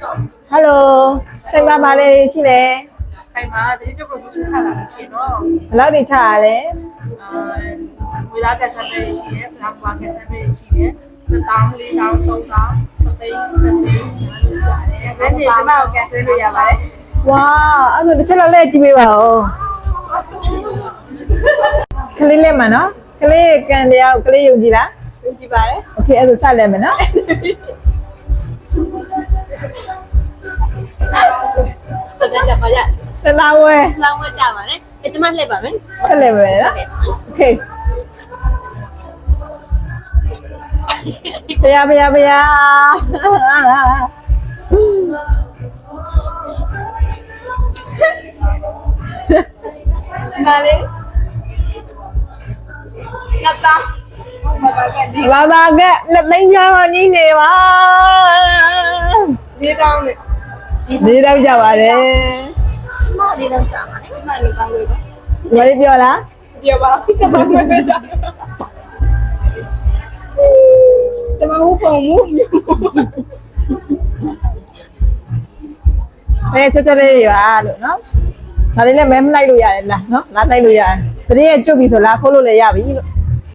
Hello ဆိုင်မှာပါလေရှိလေ ဆိုင်မှာတတိကျ promotion ချလာတာရှိတော့ ဘယ်လောက်နေချရလဲ ဝေလာကစားပေးရှိတယ်ဖလာပွားကစားပေးရှိတယ်1000 4000 3000သိန်းဘယ်နေကျမကိုကစားလို့ရပါတယ် ဝါအဲ့ဒါတစ်ချက်လောက်လဲကြည့်ပေးပါဦးကလေးလေးမနော်ကလေးကန်တရားကိုကလေးယုံကြည်လား ကြည့်ပါတယ် โอเคအဲ့ဒါစလဲမယ်နော် ဟုတ်ကဲ့ကြပါရ တနာဝဲ လောင်းဝကြပါတယ်အကျမလှည့်ပါမယ် ဆက်လဲမယ်နော်โอเคဘယာဘယာဘယာ နားလေးနတ်တာမပါကဒီ ဘာဘာကနှစ်သိန်းချောင်းကြီးနေပါ ဒီကောင်းနဲ့ နေတော့ကြပါတယ် ကျမလေးတော့ကြာပါတယ်ကျမလေးကောင်းလို့ မလေးပြောလား ပြောပါကျမမပဲကြာကျမဟုတ်ပုံမူ ချွတ်ချွတ်လေးတွေပါလို့နော်ဒါလေးလည်းမဲမလိုက်လို့ရတယ်လားနော်လာလိုက်လို့ရတယ်တတိယကျွတ်ပြီဆိုလားခိုးလို့လည်းရပြီလို့